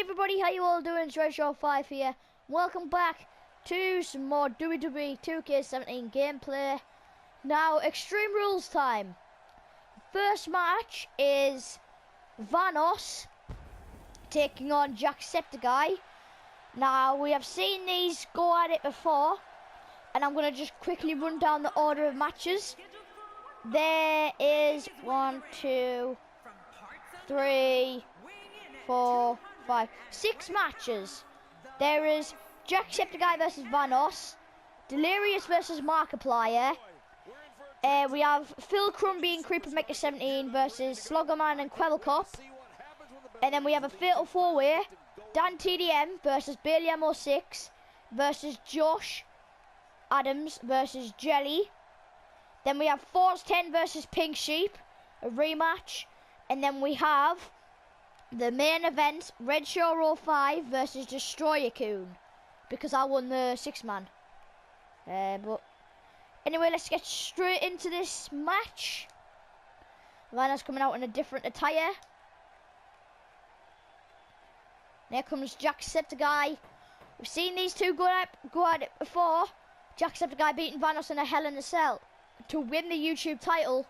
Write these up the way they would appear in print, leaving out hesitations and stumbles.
everybody, how you all doing? It's Show5 here. Welcome back to some more WWE 2K17 gameplay. Now, Extreme Rules time. First match is Vanoss taking on JackSepticeye. Now, we have seen these go at it before, and I'm going to just quickly run down the order of matches. There is 1, 2, 3, 4, 5, 6 matches. There is JackSepticeye Vs Vanoss, Delirious Vs Markiplier. We have Phil Crumbie and Kwebbelkop versus Slogoman and Kwebbelkop. And then we have a fatal four-way, Dan TDM versus Bailey MO6 versus Josh Adams versus Jelly. Then we have Force 10 versus Pink Sheep, a rematch. And then we have the main event, Red Show 05 versus Destroyer Coon, because I won the 6-man. But anyway, let's get straight into this match. Vanoss coming out in a different attire. There comes JackSepticeye. We've seen these two go at it before. JackSepticeye beating Vanoss in a Hell in a Cell to win the YouTube title.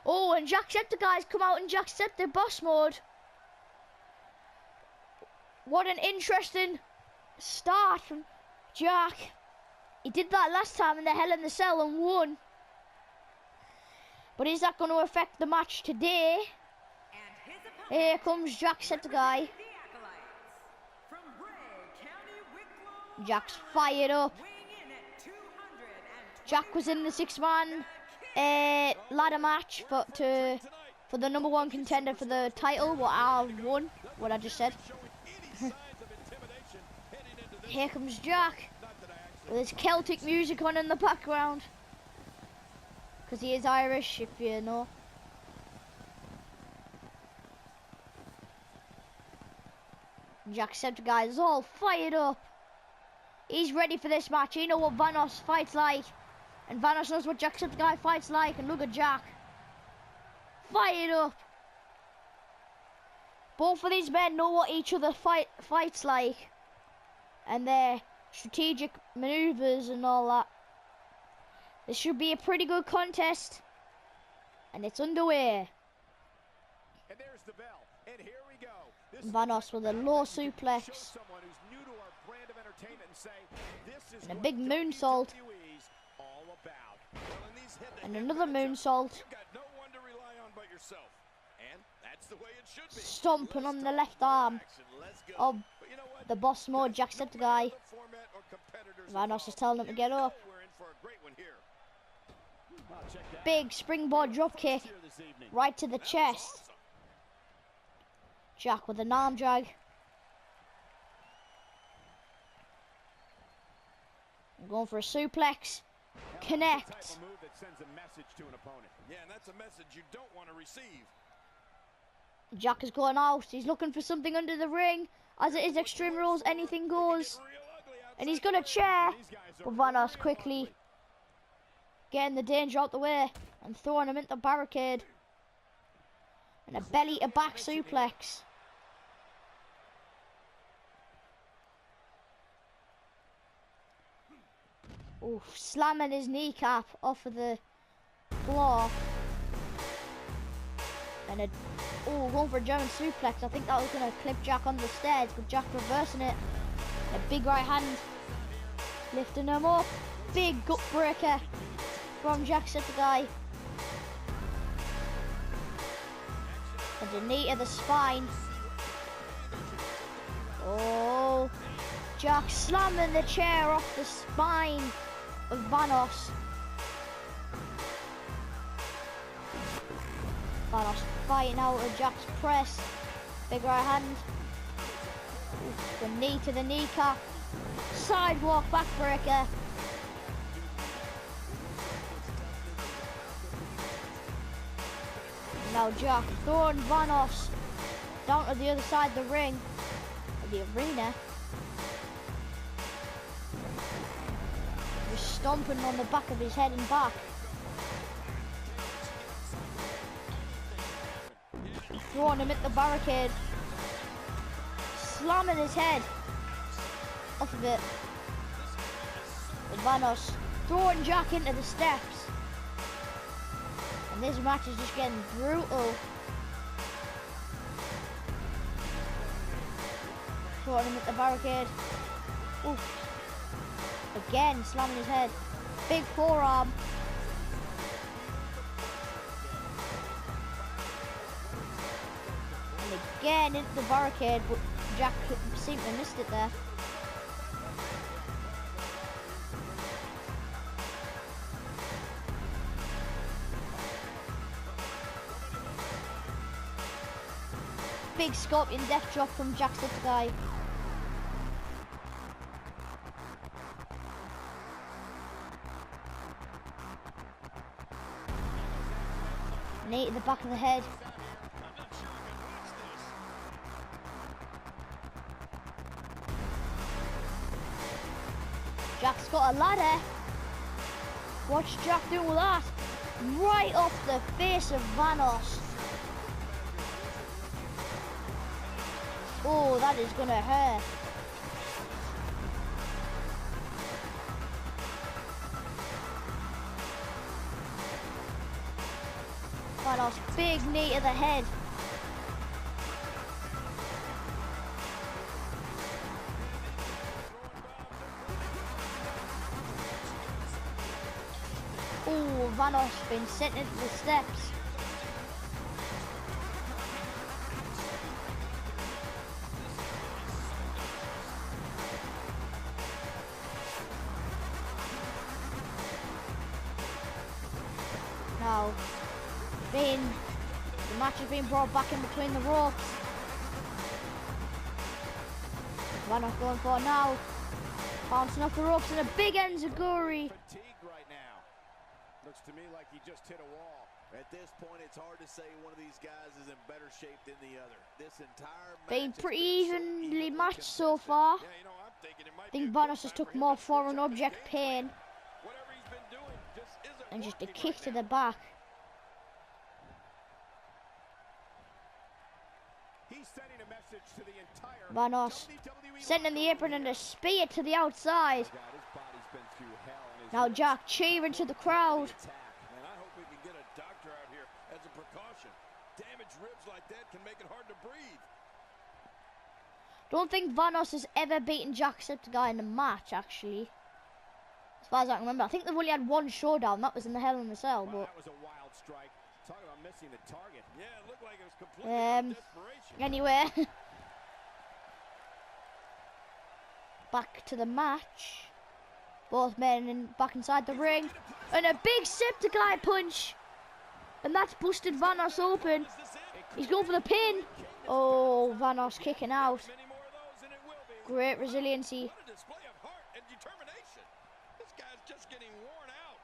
Oh, and JackSepticeye's come out in JackSepticeye boss mode. What an interesting start from Jack. He did that last time in the Hell in the Cell and won. But is that going to affect the match today? Here comes JackSepticeye. Jack's fired up. Jack was in the 6-man ladder match for the #1 contender for the title. What I won, what I just said. Here comes Jack with his Celtic music on in the background, because he is Irish, if you know. JackSepticeye is all fired up. He's ready for this match. He knows what Vanoss fights like, and Vanoss knows what JackSepticeye fights like. And look at Jack, fired up. Both of these men know what each other fights like, and their strategic maneuvers and all that. This should be a pretty good contest, and it's underway. And there's the bell, and here we go. Vanoss with a low suplex and a big moonsault, and another moonsault. Stomping on the left arm of the boss mode JackSepticeye. Vanoss is telling him to get up. Big springboard dropkick right to the chest. Jack with an arm drag. I'm going for a suplex. Connect. Jack is going out. He's looking for something under the ring. As it is Extreme Rules, anything goes. And he's got a chair. But Vanoss quickly getting the danger out the way and throwing him into the barricade. And a belly to back suplex. Oof, slamming his kneecap off of the floor. And going for a German suplex. I think that was going to clip Jack on the stairs, but Jack reversing it. A big right hand, lifting him up. Big gut breaker from JackSepticeye. And a knee to the spine. Oh, Jack slamming the chair off the spine of Vanoss. Vanoss fighting out of Jack's press. Big right hand. Oof, the knee to the kneecap. Sidewalk backbreaker. Now Jack throwing Vanoss down to the other side of the ring, of the arena. Just stomping on the back of his head and back. Throwing him at the barricade. slamming his head off of it. With Vanoss throwing Jack into the steps. And this match is just getting brutal. Throwing him at the barricade. Oof. Again, slamming his head. Big forearm. And again into the barricade, but Jack seemed to have missed it there. Big scorpion death drop from JackSepticeye. Knee to the back of the head. Jack's got a ladder. Watch Jack do that. Right off the face of Vanoss. Oh, that is gonna hurt. Vanoss, big knee to the head. Oh, Vanoss been sent into the steps. Now, the match has been brought back in between the ropes. Vanoss going for it now. Bouncing off the ropes and a big enziguri. Fatigued right now. Looks to me like he just hit a wall. At this point, it's hard to say one of these guys is in better shape than the other. This entire match Been pretty evenly matched so far. Yeah, you know, I'm thinking it might I think be a good Vanoss has time took for him more to foreign switch up his object game plan. pain Whatever he's been doing just isn't and just a working kick right to now. the back. He's sending a message to the entire Vanoss WWE sending the apron and a spear to the outside. God, his body's been through hell and his Now legs Jack cheering to the crowd. attack. Man, I hope we can get a doctor out here as a precaution. Damaged ribs like that can make it hard to breathe. Don't think Vanoss has ever beaten JackSepticeye in a match, actually. As far as I can remember. I think they've only had one showdown. That was in the Hell in a Cell. Wow, But that was a wild strike. Talk about missing the target. Yeah, it looked like it was completely out of desperation. anyway, back to the match. Both men back inside the ring, and a big Septiceye punch, and that's busted Vanoss open. He's going for the pin. Oh, Vanoss kicking out. Many more of those, and it will be. Great resiliency. What a display of heart and determination. This guy's just getting worn out.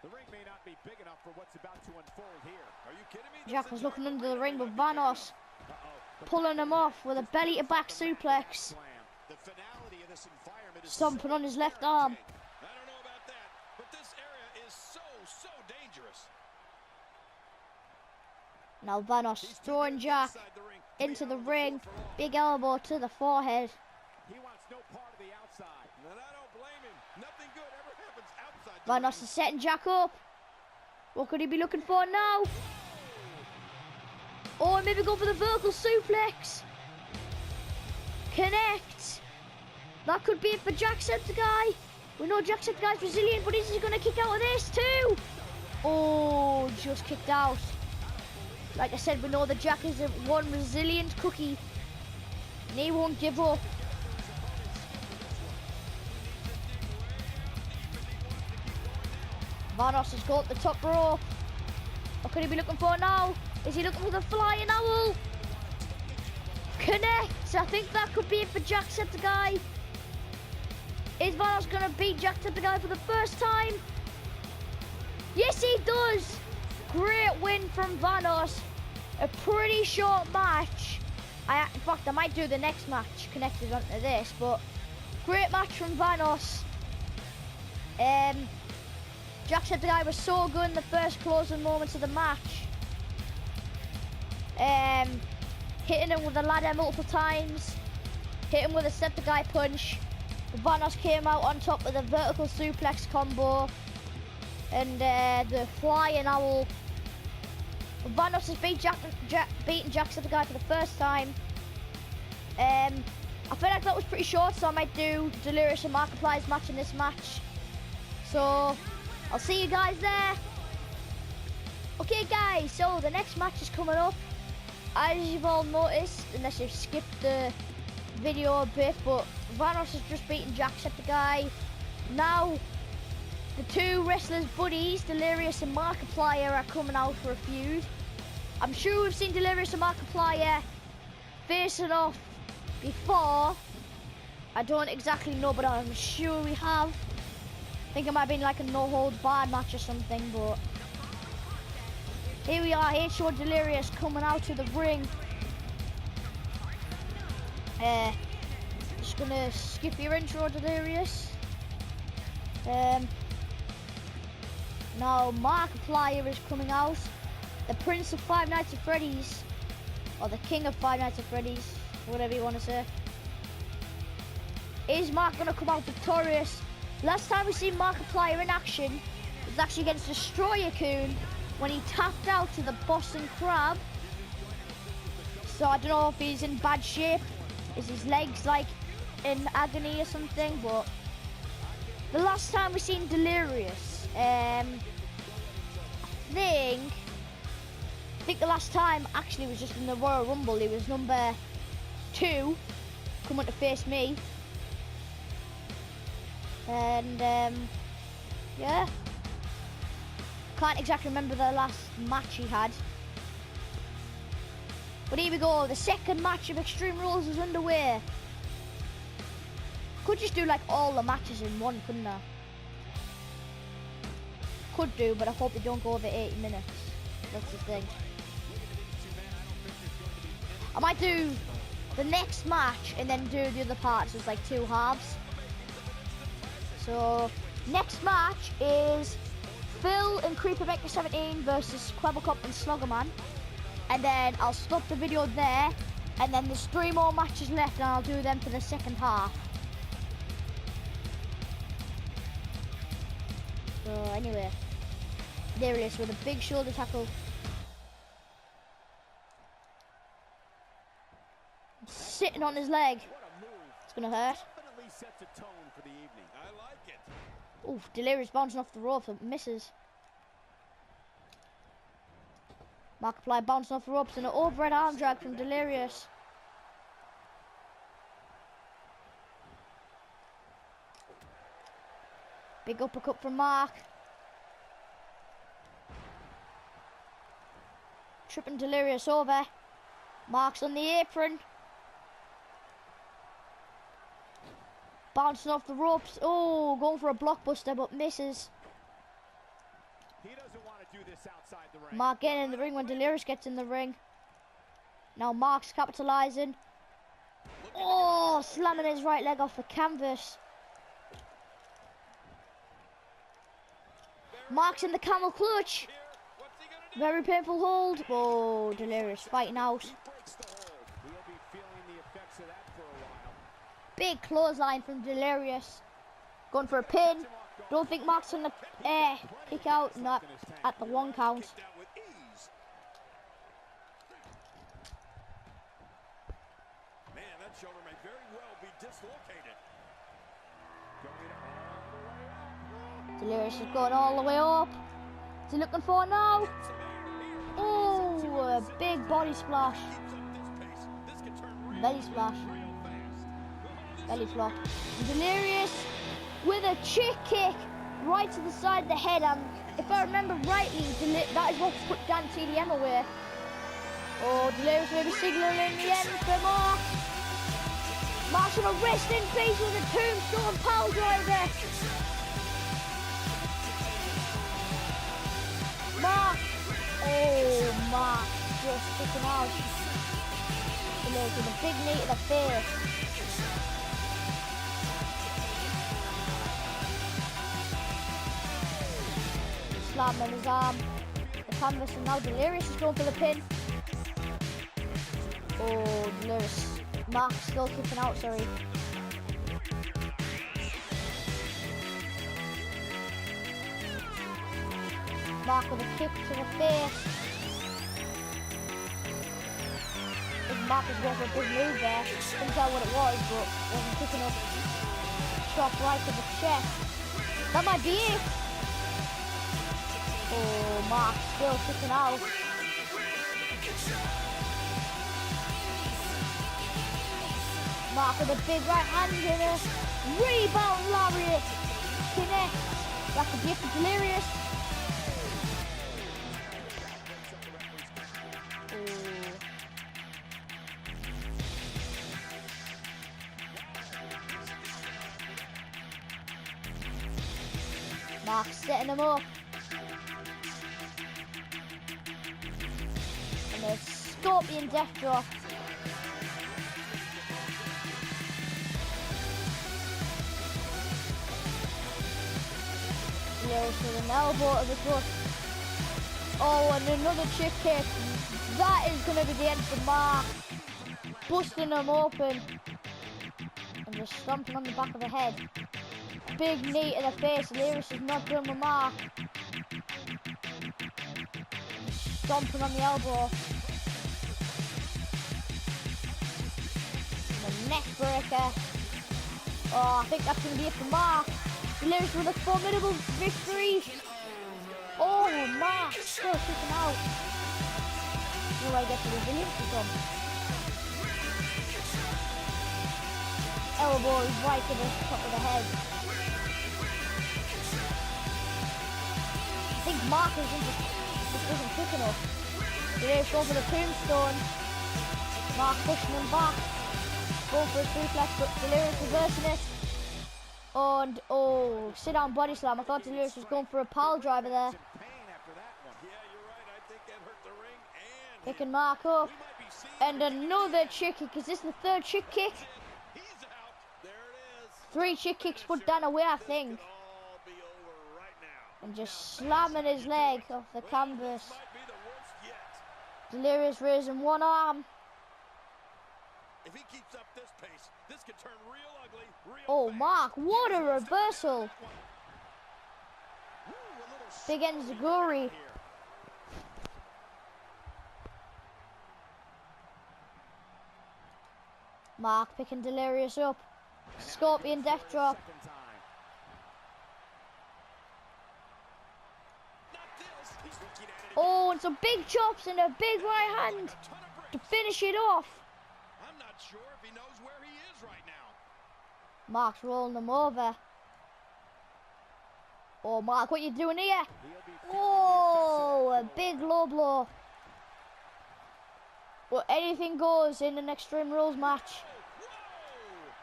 The ring may not be big enough for what's about to unfold here. Are you kidding me? Jack was looking under the ring with Vanoss, pulling him off with a belly to back suplex, The finality of this environment is stomping so on his left arm. I don't know about that, but this area is so dangerous. Now Vanoss throwing Jack into the ring, big elbow to the forehead. He wants no part of the outside. And I don't blame him. Nothing good ever happens outside the Vanoss ring. is setting Jack up. What could he be looking for now? Oh, maybe go for the vertical suplex. Connect. That could be it for JackSepticeye. We know JackSepticeye's resilient, but is he going to kick out of this too? Oh, just kicked out. Like I said, we know that Jack is a one resilient cookie, and he won't give up. Vanoss has got the top rope. What could he be looking for now? Is he looking for the flying owl? Connect. I think that could be it for JackSepticeye. Is Vanoss going to beat JackSepticeye for the first time? Yes, he does. Great win from Vanoss. A pretty short match. In fact, I might do the next match connected onto this, but great match from Vanoss. JackSepticeye was so good in the first closing moments of the match. Hitting him with a ladder multiple times. Hit him with a Septiceye punch. Vanoss came out on top with a vertical suplex combo. And the flying owl. Vanoss has beaten JackSepticeye for the first time. I feel like that was pretty short, so I might do Delirious and Markiplier's match in this match. So, I'll see you guys there. Okay guys, so the next match is coming up. As you've all noticed, unless you've skipped the video a bit, but Vanoss has just beaten JackSepticeye. Now, the two wrestlers' buddies, Delirious and Markiplier, are coming out for a feud. I'm sure we've seen Delirious and Markiplier facing off before. I don't exactly know, but I'm sure we have. I think it might have been like a no-holds-barred match or something, but here we are, H20 Delirious coming out to the ring. Just gonna skip your intro, Delirious. Now Markiplier is coming out, the Prince of Five Nights at Freddy's, or the King of Five Nights at Freddy's, whatever you want to say. Is Mark gonna come out victorious? Last time we seen Markiplier in action was actually against Destroyer-kun when he tapped out to the Boston Crab. So I don't know if he's in bad shape. Is his legs like in agony or something? But the last time we seen Delirious, I think the last time actually was just in the Royal Rumble. He was number 2 coming to face me. And yeah, can't exactly remember the last match he had. But here we go, the second match of Extreme Rules is underway. Could just do like all the matches in one, couldn't I? Could do, but I hope they don't go over 80 minutes. That's the thing. I might do the next match and then do the other parts as like 2 halves. So, next match is Phil and Creeper 17 versus Kwebbelkop and Slogoman. And then I'll stop the video there. And then there's 3 more matches left and I'll do them for the second half. So, anyway. There it is with a big shoulder tackle. Sitting on his leg. It's going to hurt. Sets a tone for the evening. I like it. Oof, Delirious bouncing off the ropes and misses. Markiplier bouncing off the ropes and an overhead arm drag from Delirious. Big uppercut from Mark. Tripping Delirious over. Mark's on the apron. Bouncing off the ropes. Oh, going for a blockbuster, but misses. He doesn't want to do this outside the ring. Mark getting in the ring when Delirious gets in the ring. Now Mark's capitalizing. Oh, slamming his right leg off the canvas. Mark's in the camel clutch. Very painful hold. Oh, Delirious fighting out. Big clothesline from Delirious. Going for a pin. Don't think Mark's gonna kick out. Not at the 1 count. Man, that shoulder may very well be dislocated. Delirious is going all the way up. What's he looking for now? Oh, a big body splash. Belly splash. Belly flop. Delirious with a chick kick right to the side of the head. If I remember rightly, that is what put Dan TDM away. Oh, Delirious maybe signaling the end for Mark. Mark's on a rest in peace with a tombstone power driver. Mark. Oh, Mark just kicking out. Delirious with a big knee to the face. slam on his arm. The canvas, and now Delirious is going for the pin. Oh, Delirious. Mark still kicking out, sorry. Mark with a kick to the face. Mark is going for a big move there. Couldn't tell what it was, but wasn't quick enough. Chop right to the chest. That might be it. Oh, Mark still kicking out. Mark with a big right hand and a rebound lariat. Connect. That could be it for Delirious. Mark setting him up. And a scorpion death drop. Delirious with an elbow to the gut. Oh, and another chick kick. That is going to be the end for Mark. Busting him open. And just stomping on the back of the head. Big knee to the face. Delirious is not done with Mark. Stomping on the elbow. And the neck breaker. Oh, I think that's going to be it for Mark. Delirious with a formidable victory. Oh, Mark still kicking out. Where do I get the resilience from? Elbow is right to the top of the head. I think Mark just isn't quick enough. Delirious going for the tombstone. Mark pushing him back. Going for a suplex, but Delirious reversing it. And oh, sit down body slam. I thought Delirious was going for a pile driver there. Picking Mark up. And another chick kick. Is this the third chick kick? 3 chick kicks put down away, I think. And just slamming his leg off the canvas. Delirious raising one arm. If he keeps up this pace, this could turn real ugly. Oh, Mark, what a reversal. Big Enziguri. Mark picking Delirious up. Scorpion death drop. Oh, and some big chops and a big right hand to finish it off. I'm not sure if he knows where he is right now. Mark's rolling them over. Oh, Mark, what you doing here? Oh, a big low blow. But anything goes in an Extreme Rules match.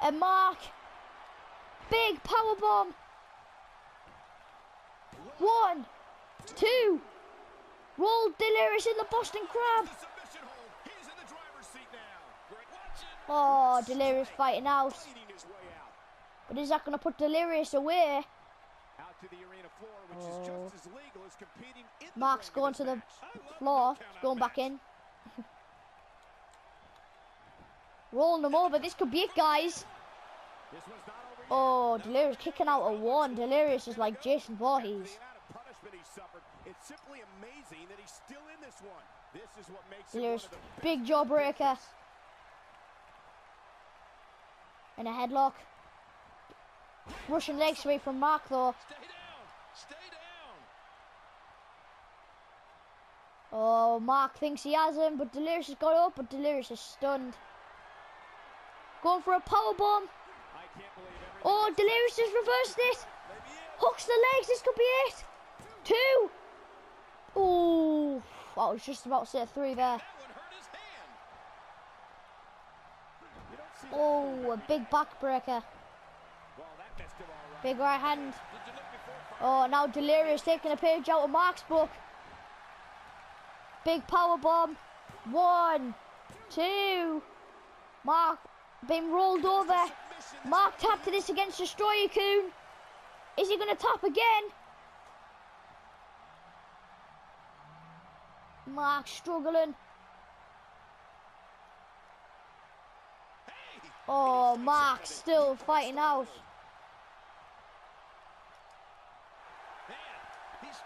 And Mark, big power bomb. 1, 2. Roll Delirious in the Boston Crab. Oh, Delirious fighting out. But is that going to put Delirious away? Oh. Mark's going to the floor. He's going back in. Rolling them over. This could be it, guys. Oh, Delirious kicking out a 1. Delirious is like Jason Voorhees. It's simply amazing that he's still in this one. This is what makes Delirious big jawbreaker. And a headlock. Russian leg sweep from Mark though. Stay down. Oh, Mark thinks he has him, but Delirious has got up, but Delirious is stunned. Going for a powerbomb. Oh, Delirious has reversed it. Hooks the legs, this could be it. 2. Oh, I was just about to say 3 there. Oh, a big backbreaker. Big right hand. Oh, now Delirious taking a page out of Mark's book. Big power bomb. 1, 2. Mark being rolled over. Mark tapped to this against Destroyer Coon. Is he going to tap again? Mark struggling. Oh, Mark still fighting out.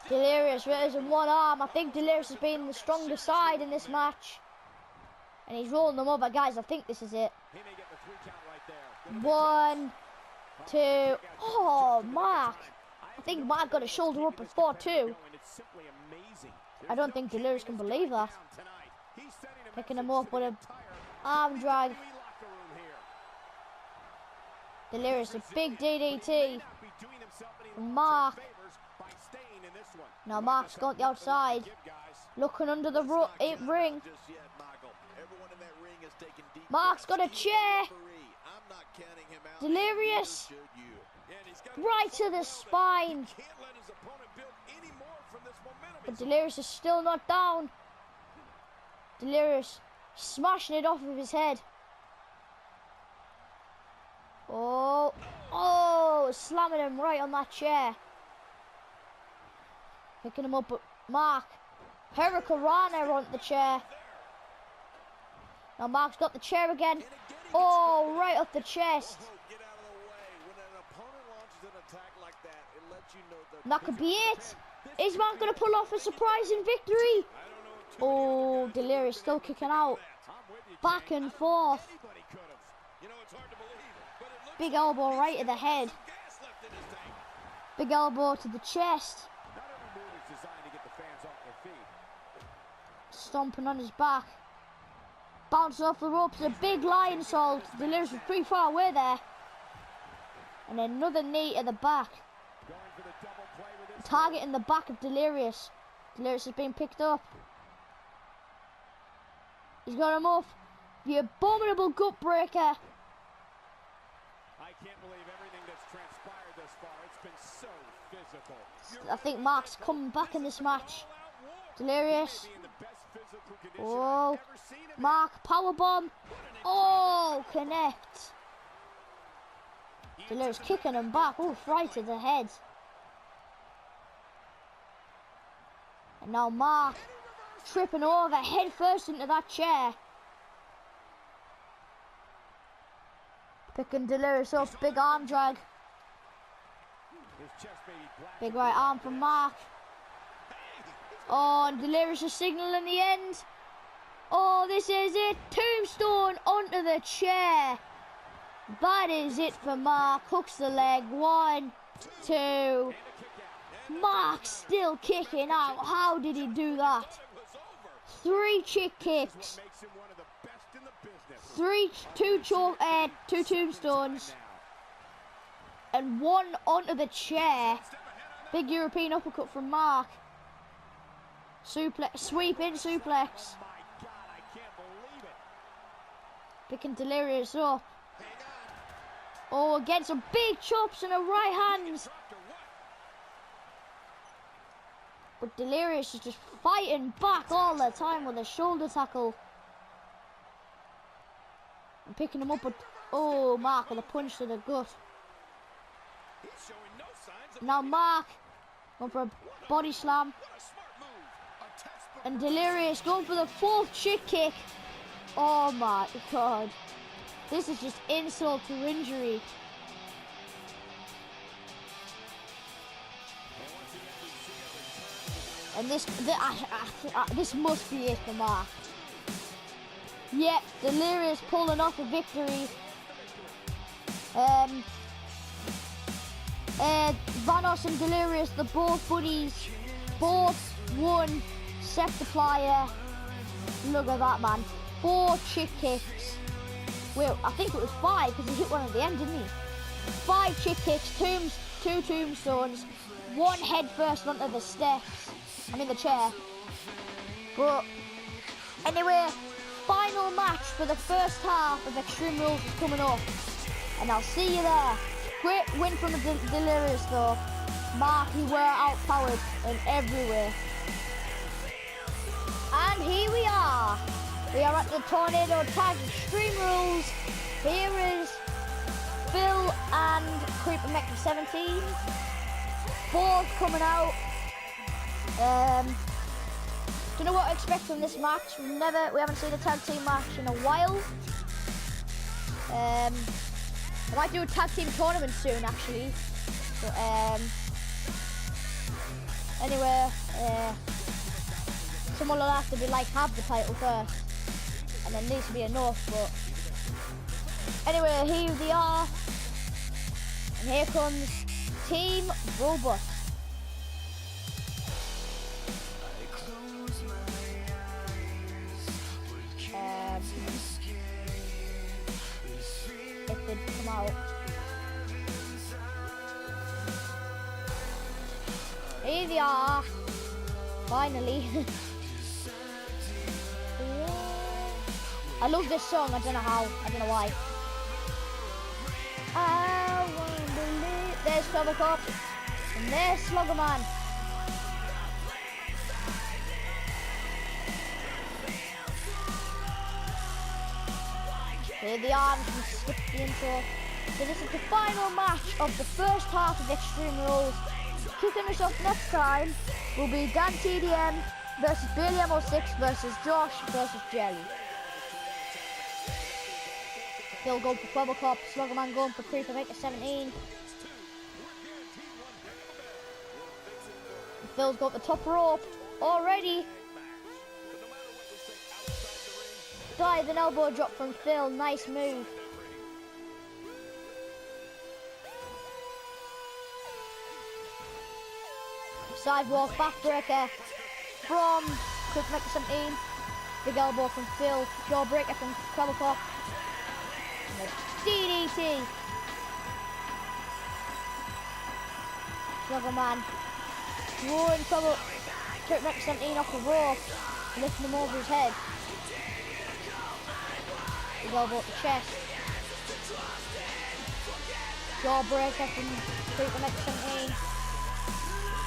Delirious using one arm. I think Delirious has been the stronger side in this match. And he's rolling them over, guys. I think this is it. 1, 2. Oh, Mark. I think Mark got his shoulder up at 4-2. I don't think Delirious can believe that. Picking him up with an arm drag. Delirious, a big DDT. Mark. Now Mark's got the outside. Looking under the ring. Mark's got a chair. Delirious. Right to the spine. But Delirious is still not down. Delirious smashing it off of his head. Oh, oh, slamming him right on that chair. Picking him up, but Mark. Hurricanrana onto the chair. Now Mark's got the chair again. Oh, right up the chest. And that could be it. Is Mark going to pull off a surprising victory? Oh, Delirious still kicking out. Back and forth. Big elbow right to the head. Big elbow to the chest. Stomping on his back. Bouncing off the ropes. A big lion salt. Delirious was pretty far away there. And another knee to the back. Targeting the back of Delirious. Delirious has been picked up. He's got him off. The abominable gut breaker. I can't believe everything that's transpired thus far. It's been so physical. I think Mark's coming back in this match. Delirious. Oh, Mark, powerbomb. Oh, connect. Delirious kicking him back. Oh, right to the head. And now Mark tripping over head first into that chair. Picking Delirious up. Big arm drag. Big right arm from Mark. Oh, and Delirious is signaling the end. Oh, this is it. Tombstone onto the chair. That is it for Mark. Hooks the leg. 1, 2. Mark still kicking out. How did he do that? 3 chick kicks. 2 tombstones. And 1 onto the chair. Big European uppercut from Mark. Suplex, sweeping suplex. Picking Delirious up. Oh, again some big chops and a right hand. But Delirious is just fighting back all the time with a shoulder tackle. And picking him up, but oh, Mark with a punch to the gut. Now Mark going for a body slam. And Delirious going for the 4th chick kick. Oh my god. This is just insult to injury. And this must be it for Mark. Yep, Delirious pulling off a victory. Vanoss and Delirious, the both buddies, both won Septiceye. Look at that, man. 4 chick kicks. Well, I think it was 5 because he hit one at the end, didn't he? 5 chick kicks, 2 tombstones, 1 head first onto the steps. I mean the chair. But anyway, final match for the first half of Extreme Rules is coming up. And I'll see you there. Great win from the Delirious though. Mark, he were outpowered in every way. And here we are. We are at the Tornado Tag Extreme Rules. Here is Phil and Kwebbelkop 17. Both coming out. Don't know what to expect from this match. We haven't seen a tag team match in a while. I might do a tag team tournament soon, actually. But, anyway, someone will have to be like have the title first, and then needs to be enough. But anyway, here they are, and here comes Team Robust. If they come out. Here they are, finally. I love this song, I don't know why. I won't believe. There's Kwebbelkop, and there's Slogoman. Here they are, and we skip the intro. So this is the final match of the first half of Extreme Rules. Kicking us off next time will be Dan TDM versus Bailey M06 versus Josh versus Jelly. Phil going for Kwebbelkop, Slogoman going for Kwebbelkop 17. Phil's got the top rope already. Diving elbow drop from Phil, nice move. Sidewalk backbreaker from Kwebbelkop 17. Big elbow from Phil, jawbreaker from Kwebbelkop. DDT. Slogoman throwing Kwebbelkop 17 off the rope, lifting him over his head. Big elbow at the chest. Jawbreaker from Kwebbelkop 17.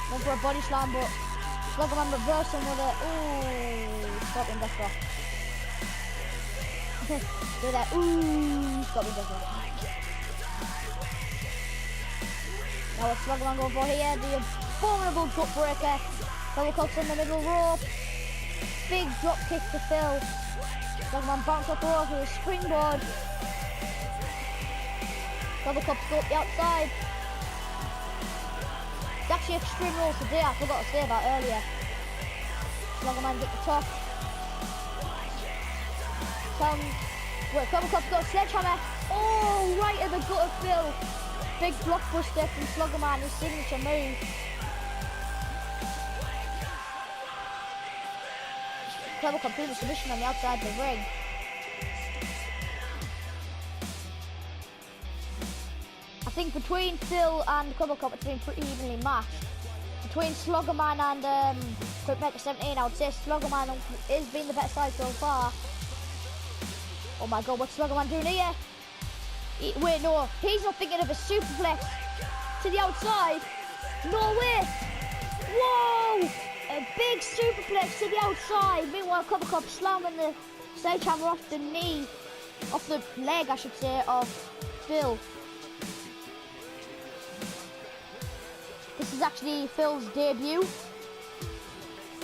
Went for a body slam, but Slogoman reversing with it. Ooh, Scorpion Death Drop. Do that. Ooh, Scorpion Death Drop. Now what's Slogoman going for here? The abominable gut breaker. Kwebbelkop's in the middle rope. Big drop kick to Phil. Slogoman bounced off the rope with a springboard. Kwebbelkop's go up the outside. It's actually Extreme Rules today, I forgot to say that earlier. Slogoman at the top. Kwebbelkop's got a sledgehammer. Oh, right at the gut of Phil. Big blockbuster from Slogoman, his signature move. Kwebbelkop doing the submission on the outside of the ring. I think between Phil and Kwebbelkop it's been pretty evenly matched. Between Slogoman and Kwebbelkop 17, I would say Slogoman has been the better side so far. Oh my god, what's Slogoman doing here? Wait, no, he's not thinking of a superplex to the outside. No way! Whoa! A big superplex to the outside. Meanwhile, Kwebbelkop slamming the sledgehammer off the knee, off the leg, I should say, of Phil. This is actually Phil's debut.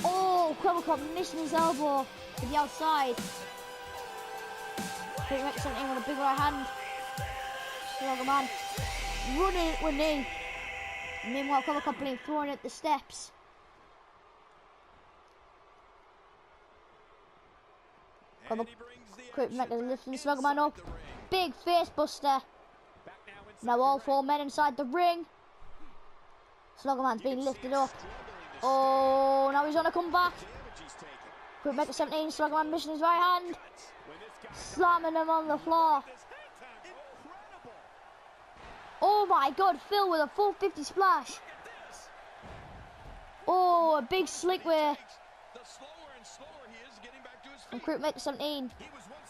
Oh, Kwebbelkop missing his elbow to the outside. Kwebbelkop 17 with a big right hand. Slogoman running with knee. Meanwhile, Kwebbelkop being thrown at the steps. Kwebbelkop lifting Slogoman up. Big face buster. Now all four men inside the ring. Slogoman's being lifted up. Oh, now he's on a comeback. Kwebbelkop 17, Slogoman missing his right hand. Slamming him on the floor. Oh my god, Phil with a 450 splash. Oh, a big slick way from Kwebbelkop 17,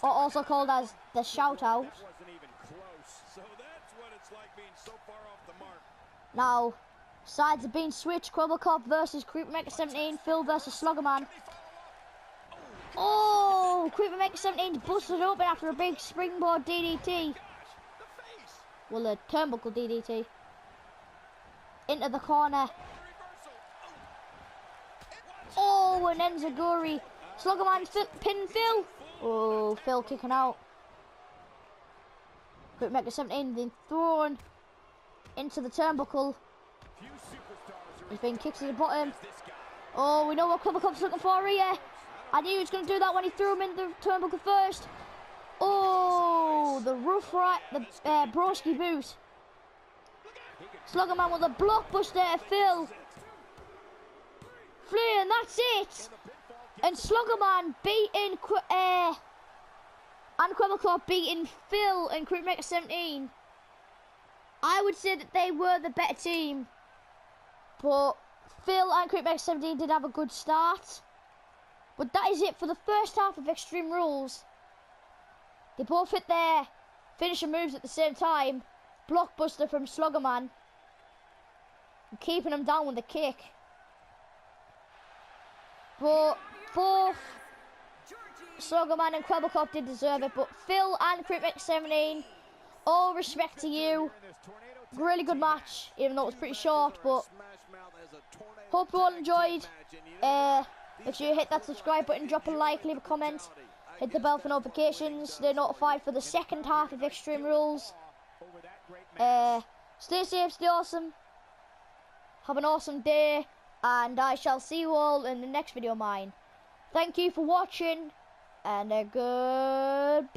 or also called as the shout out. Now, sides have been switched. Kwebbelkop versus Kwebbelkop 17, Phil versus Slogoman. Oh, Kwebbelkop 17 busted open after a big springboard DDT. Well, a turnbuckle DDT. Into the corner. Oh, Oh, and Enziguri. Slogoman pin Phil. Oh, Phil kicking out. Quick 17 then thrown into the turnbuckle. He's been kicked to the bottom. Oh, we know what Kwebbelkop's looking for here. I knew he was going to do that when he threw him in the turnbuckle first. Oh, the rough right, the broski boot. Slogoman with a blockbuster to Phil. Fleer, and that's it. And Slogoman beating and Kwebbelkop beating Phil and Quick 17. I would say that they were the better team, but Phil and Quick 17 did have a good start. But that is it for the first half of Extreme Rules. They both hit their finishing moves at the same time. Blockbuster from Slogoman, keeping him down with the kick. But both Slogoman and Kwebbelkop did deserve it. But Phil and Quick 17, all respect to you. Really good match, even though it was pretty short. But hope you all enjoyed. If you hit that subscribe button, drop a like, leave a comment, hit the bell for notifications. Stay notified for the second half of Extreme Rules. Stay safe, stay awesome. Have an awesome day, and I shall see you all in the next video of mine. Thank you for watching, and goodbye.